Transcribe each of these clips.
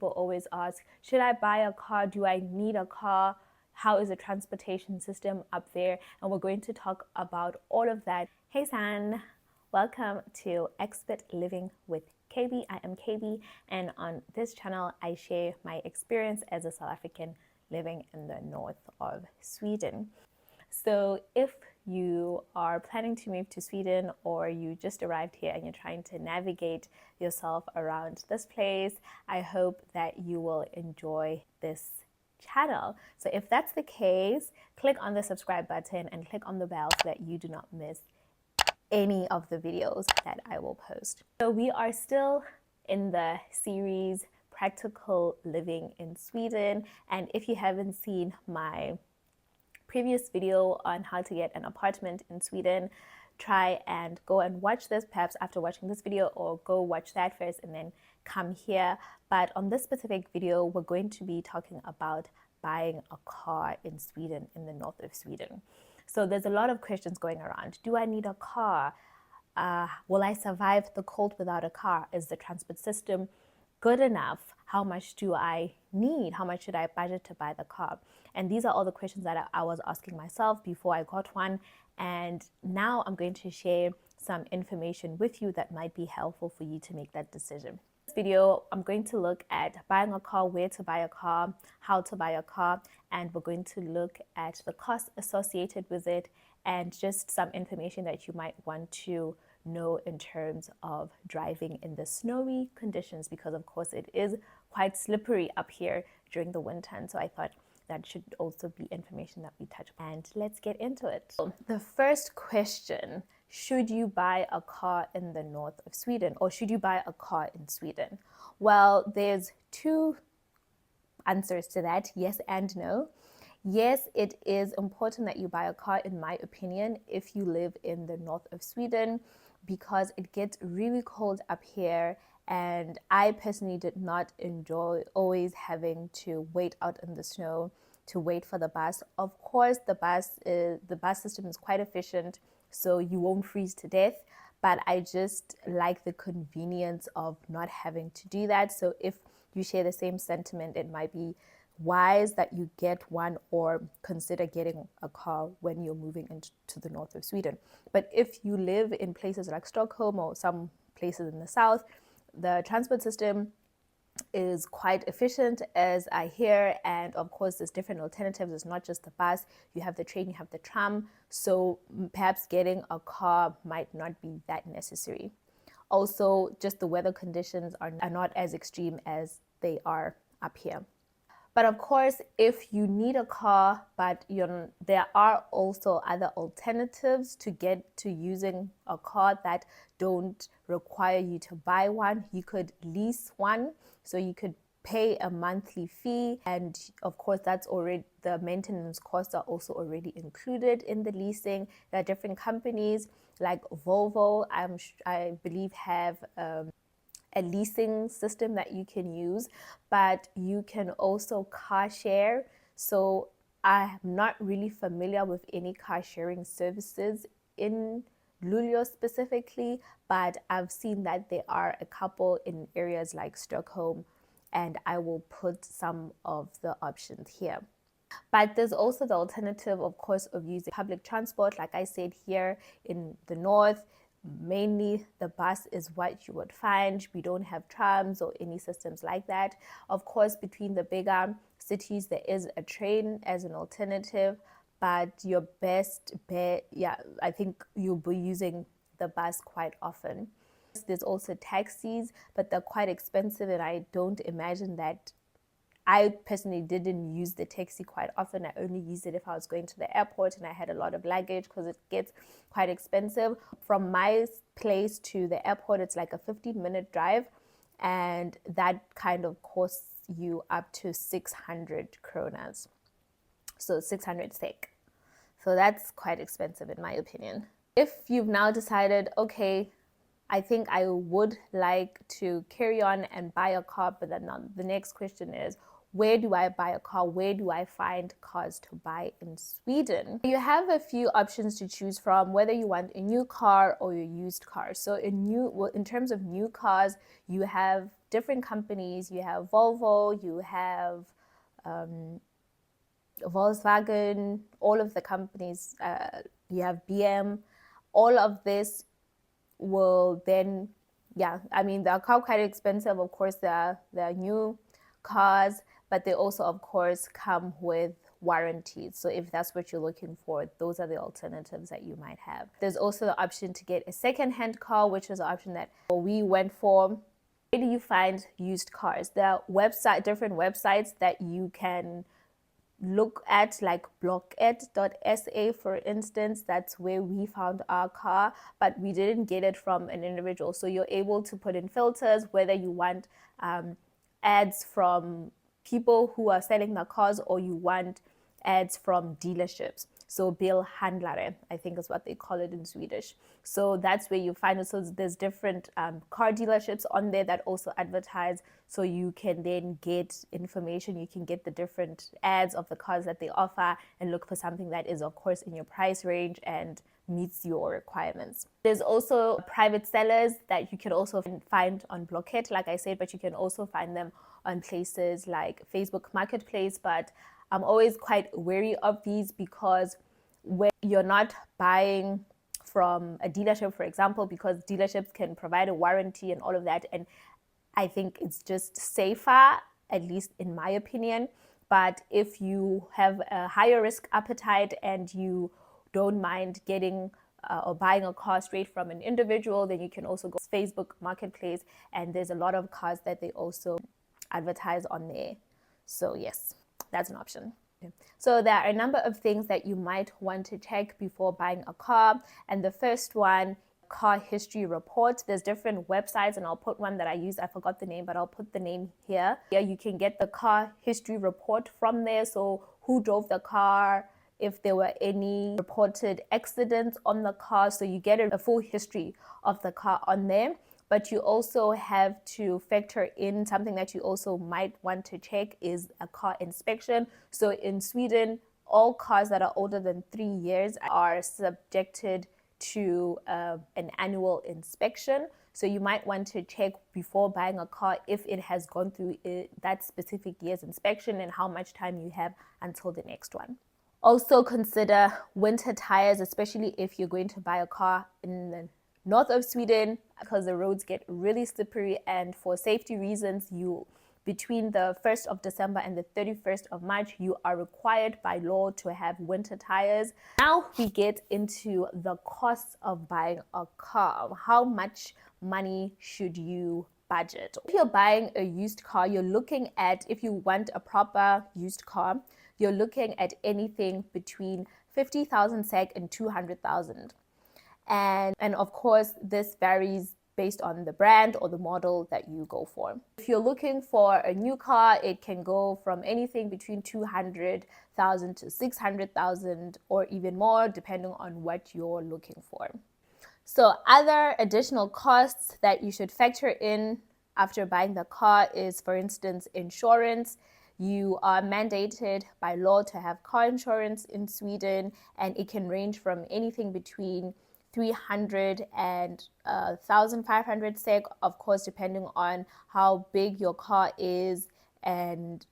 people always ask, should I buy a car? Do I need a car? How is the transportation system up there? And we're going to talk about all of that. Hey San, welcome to Expat Living with KB. I am KB, and on this channel I share my experience as a South African living in the north of Sweden. So if you are planning to move to Sweden, or you just arrived here and you're trying to navigate yourself around this place, I hope that you will enjoy this channel. So if that's the case, click on the subscribe button and click on the bell so that you do not miss any of the videos that I will post. So we are still in the series Practical Living in Sweden, and if you haven't seen my previous video on how to get an apartment in Sweden, try and go and watch this perhaps after watching this video, or go watch that first and then come here. But on this specific video, we're going to be talking about buying a car in Sweden, in the north of Sweden. So there's a lot of questions going around. Do I need a car? Will I survive the cold without a car? Is the transport system good enough? How much do I need? How much should I budget to buy the car? And these are all the questions that I was asking myself before I got one. And now I'm going to share some information with you that might be helpful for you to make that decision. In this video, I'm going to look at buying a car, where to buy a car, how to buy a car, and we're going to look at the costs associated with it and just some information that you might want to know in terms of driving in the snowy conditions, because of course it is quite slippery up here during the winter, and so I thought that should also be information that we touch on. And let's get into it. So the first question: should you buy a car in the north of Sweden, or should you buy a car in Sweden? Well, there's two answers to that, yes and no. Yes, it is important that you buy a car, in my opinion, if you live in the north of Sweden, because it gets really cold up here, and I personally did not enjoy always having to wait out in the snow to wait for the bus. Of course, the bus system is quite efficient, so you won't freeze to death, but I just like the convenience of not having to do that. So if you share the same sentiment, it might be wise that you get one, or consider getting a car when you're moving into the north of Sweden. But if you live in places like Stockholm or some places in the south, the transport system is quite efficient, as I hear, and of course there's different alternatives. It's not just the bus, you have the train, you have the tram, so perhaps getting a car might not be that necessary. Also, just the weather conditions are not as extreme as they are up here. But of course, if you need a car, but there are also other alternatives to get to using a car that don't require you to buy one. You could lease one, so you could pay a monthly fee, and of course that's already, the maintenance costs are also already included in the leasing. There are different companies like Volvo, I believe, have a leasing system that you can use, but you can also car share. So I'm not really familiar with any car sharing services in Luleå specifically, but I've seen that there are a couple in areas like Stockholm, and I will put some of the options here. But there's also the alternative, of course, of using public transport. Like I said, here in the north, mainly the bus is what you would find. We don't have trams or any systems like that. Of course, between the bigger cities, there is a train as an alternative, but your best bet, I think you'll be using the bus quite often. There's also taxis, but they're quite expensive, and I don't imagine that. I personally didn't use the taxi quite often. I only used it if I was going to the airport and I had a lot of luggage, because it gets quite expensive. From my place to the airport, it's like a 15-minute drive, and that kind of costs you up to 600 kronas. So 600 SEK. So that's quite expensive in my opinion. If you've now decided, okay, I think I would like to carry on and buy a car, but then the next question is, where do I buy a car? Where do I find cars to buy in Sweden? You have a few options to choose from, whether you want a new car or a used car. So in terms of new cars, you have different companies. You have Volvo, you have Volkswagen, all of the companies, you have BM. All of this will then, I mean, they're quite expensive. Of course, they're new cars, but they also, of course, come with warranties. So if that's what you're looking for, those are the alternatives that you might have. There's also the option to get a second-hand car, which is an option that we went for. Where do you find used cars? There are different websites that you can look at, like blocket.sa, for instance. That's where we found our car, but we didn't get it from an individual. So you're able to put in filters whether you want ads from people who are selling the cars or you want ads from dealerships. So bilhandlare, I think is what they call it in Swedish. So that's where you find it. So there's different car dealerships on there that also advertise. So you can then get information. You can get the different ads of the cars that they offer and look for something that is, of course, in your price range and meets your requirements. There's also private sellers that you can also find on Blocket, like I said, but you can also find them on places like Facebook Marketplace. But I'm always quite wary of these because when you're not buying from a dealership, for example, because dealerships can provide a warranty and all of that, and I think it's just safer, at least in my opinion. But if you have a higher risk appetite and you don't mind getting or buying a car straight from an individual, then you can also go to Facebook Marketplace, and there's a lot of cars that they also advertise on there. So yes, that's an option. So there are a number of things that you might want to check before buying a car. And the first one, car history report. There's different websites, and I'll put one that I use. I forgot the name, but I'll put the name here. Yeah, you can get the car history report from there. So who drove the car, if there were any reported accidents on the car. So you get a full history of the car on there. But you also have to factor in something that you also might want to check is a car inspection. So in Sweden, all cars that are older than 3 years are subjected to an annual inspection. So you might want to check before buying a car if it has gone through that specific year's inspection and how much time you have until the next one. Also consider winter tires, especially if you're going to buy a car in the north of Sweden, because the roads get really slippery, and for safety reasons, between the 1st of December and the 31st of March, you are required by law to have winter tires. Now we get into the costs of buying a car. How much money should you budget? If you're buying a used car, you're looking at, if you want a proper used car, you're looking at anything between 50,000 SEK and 200,000. And of course, this varies based on the brand or the model that you go for. If you're looking for a new car, it can go from anything between 200,000 to 600,000 or even more, depending on what you're looking for. So other additional costs that you should factor in after buying the car is, for instance, insurance. You are mandated by law to have car insurance in Sweden, and it can range from anything between 300 and 1,500 SEK, of course, depending on how big your car is and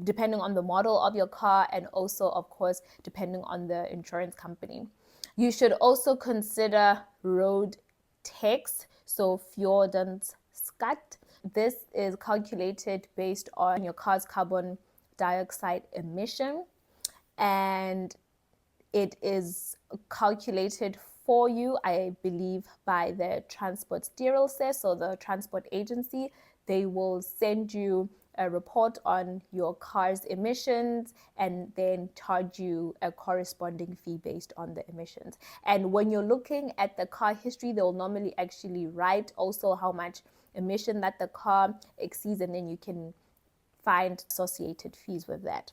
depending on the model of your car, and also, of course, depending on the insurance company. You should also consider road tax, so skatt. This is calculated based on your car's carbon dioxide emission, and it is calculated for you, I believe, by the Transportstyrelse, so the transport agency. They will send you a report on your car's emissions and then charge you a corresponding fee based on the emissions. And when you're looking at the car history, they'll normally actually write also how much emission that the car exceeds, and then you can find associated fees with that.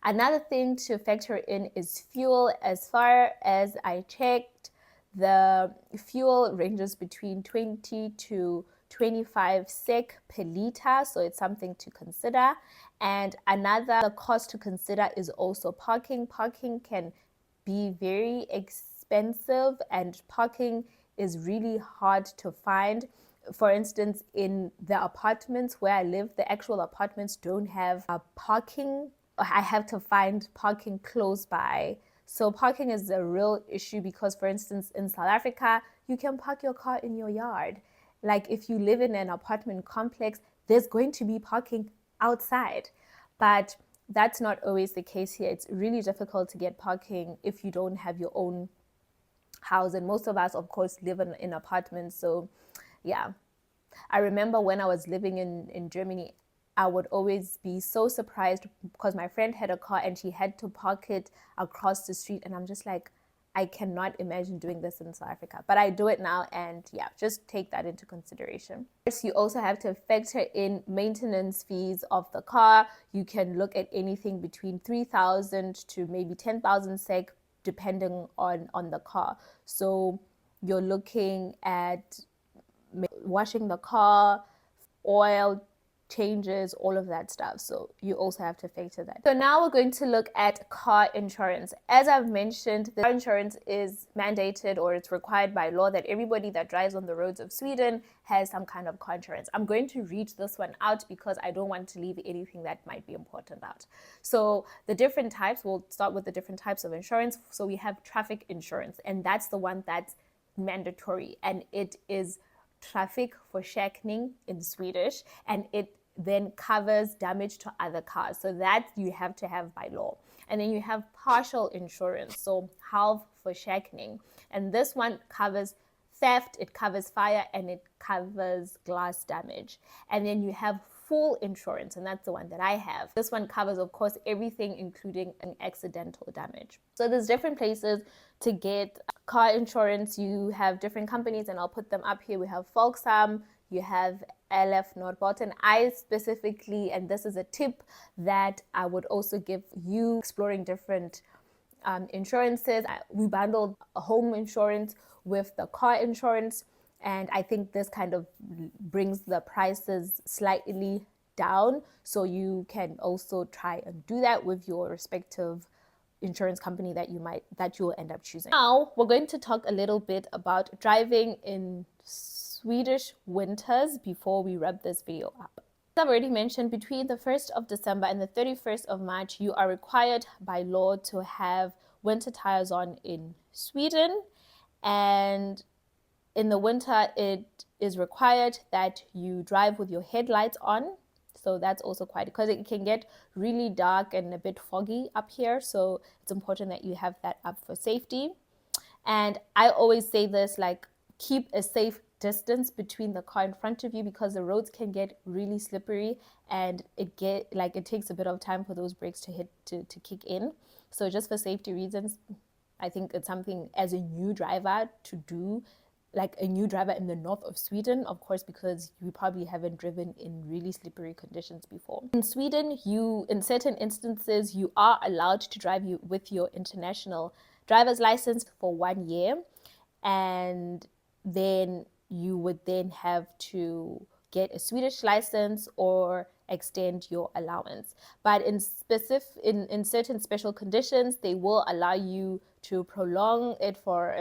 Another thing to factor in is fuel. As far as I checked, the fuel ranges between 20 to 25 SEK per liter, so it's something to consider. And another cost to consider is also parking. Parking can be very expensive, and parking is really hard to find. For instance, in the apartments where I live, the actual apartments don't have parking. I have to find parking close by. So parking is a real issue because, for instance, in South Africa, you can park your car in your yard. Like if you live in an apartment complex, there's going to be parking outside. But that's not always the case here. It's really difficult to get parking if you don't have your own house. And most of us, of course, live in apartments. So, yeah. I remember when I was living in Germany, I would always be so surprised because my friend had a car and she had to park it across the street. And I'm just like, I cannot imagine doing this in South Africa. But I do it now, and yeah, just take that into consideration. You also have to factor in maintenance fees of the car. You can look at anything between 3,000 to maybe 10,000 SEK, depending on the car. So you're looking at washing the car, oil changes, all of that stuff. So you also have to factor that. So now we're going to look at car insurance. As I've mentioned, the car insurance is mandated, or it's required by law that everybody that drives on the roads of Sweden has some kind of car insurance. I'm going to read this one out because I don't want to leave anything that might be important out. So the different types, we'll start with the different types of insurance. So we have traffic insurance, and that's the one that's mandatory, and it is trafikförsäkring in Swedish, and it then covers damage to other cars. So that you have to have by law. And then you have partial insurance, so halvförsäkring. And this one covers theft, it covers fire, and it covers glass damage. And then you have full insurance, and that's the one that I have. This one covers, of course, everything, including an accidental damage. So there's different places to get car insurance. You have different companies, and I'll put them up here. We have Folksam, you have LF Norrbotten. I specifically, and this is a tip that I would also give you exploring different insurances. We bundled a home insurance with the car insurance, and I think this kind of brings the prices slightly down. So you can also try and do that with your respective insurance company that you will end up choosing. Now we're going to talk a little bit about driving in Swedish winters before we wrap this video up. As I've already mentioned, between the 1st of December and the 31st of March, you are required by law to have winter tires on in Sweden. And in the winter, it is required that you drive with your headlights on. So that's also quite, because it can get really dark and a bit foggy up here. So it's important that you have that up for safety. And I always say this, like, keep a safe distance between the car in front of you, because the roads can get really slippery, and it takes a bit of time for those brakes to kick in. So just for safety reasons, I think it's something as a new driver to do, like a new driver in the north of Sweden, of course, because you probably haven't driven in really slippery conditions before. In Sweden, in certain instances, you are allowed to drive with your international driver's license for 1 year, and then you would then have to get a Swedish license or extend your allowance. But in certain special conditions, they will allow you to prolong it for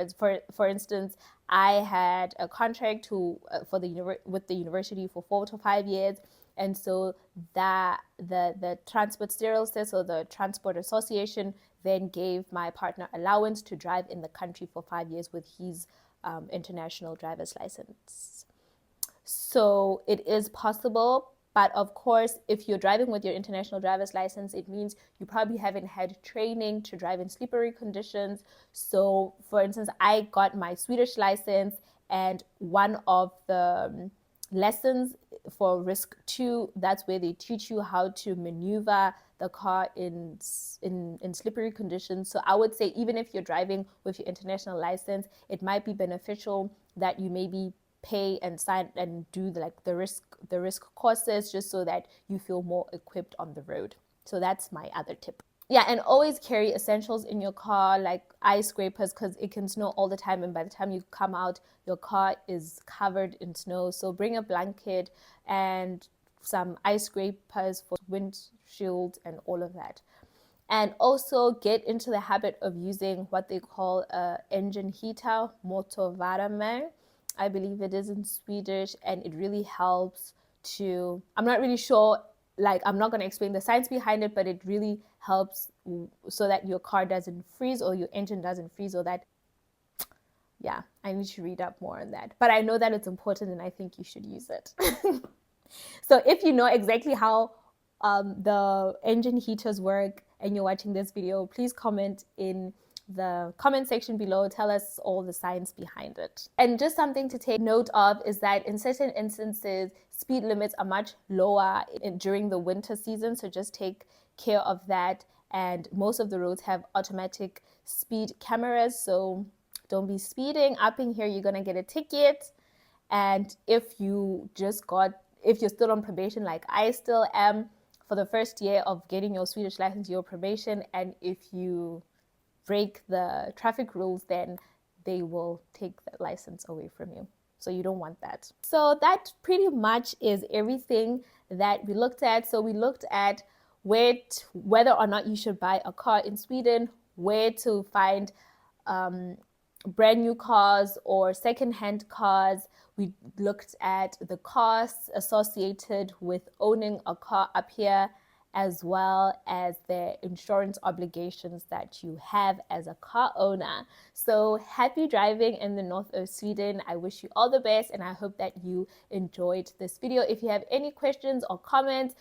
instance, I had a contract with the university for 4 to 5 years, and so that the Transport Styrelse, or the Transport Association, then gave my partner allowance to drive in the country for 5 years with his international driver's license. So it is possible, but of course, if you're driving with your international driver's license, it means you probably haven't had training to drive in slippery conditions. So for instance, I got my Swedish license, and one of the lessons for risk 2, that's where they teach you how to maneuver the car in slippery conditions. So I would say, even if you're driving with your international license, it might be beneficial that you maybe pay and sign and do the risk courses, just so that you feel more equipped on the road. So that's my other tip. Yeah, and always carry essentials in your car, like ice scrapers, because it can snow all the time, and by the time you come out, your car is covered in snow. So bring a blanket and some ice scrapers for windshield and all of that. And also get into the habit of using what they call a engine heater, motorvärme. I believe it is in Swedish, and it really helps to, I'm not really sure, like I'm not going to explain the science behind it, but it really helps so that your car doesn't freeze or your engine doesn't freeze, or that, yeah, I need to read up more on that. But I know that it's important and I think you should use it. So if you know exactly how the engine heaters work and you're watching this video, please comment in the comment section below. Tell us all the science behind it. And just something to take note of is that in certain instances, speed limits are much lower during the winter season. So just take care of that. And most of the roads have automatic speed cameras. So don't be speeding up in here. You're going to get a ticket. And if you're still on probation, like I still am, for the first year of getting your Swedish license, you're probation. And if you break the traffic rules, then they will take that license away from you. So you don't want that. So that pretty much is everything that we looked at. So we looked at whether or not you should buy a car in Sweden, where to find brand new cars or secondhand cars. We looked at the costs associated with owning a car up here, as well as the insurance obligations that you have as a car owner. So happy driving in the north of Sweden. I wish you all the best, and I hope that you enjoyed this video. If you have any questions or comments,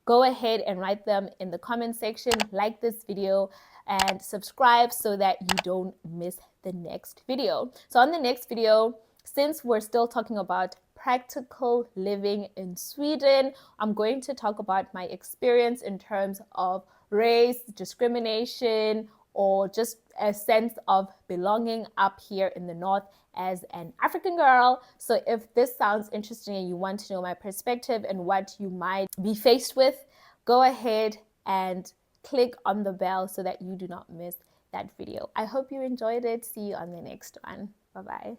go ahead and write them in the comment section. Like this video and subscribe so that you don't miss the next video. So on the next video, since we're still talking about practical living in Sweden, I'm going to talk about my experience in terms of race, discrimination, or just a sense of belonging up here in the north as an African girl. So if this sounds interesting and you want to know my perspective and what you might be faced with, go ahead and click on the bell so that you do not miss that video. I hope you enjoyed it. See you on the next one. Bye-bye.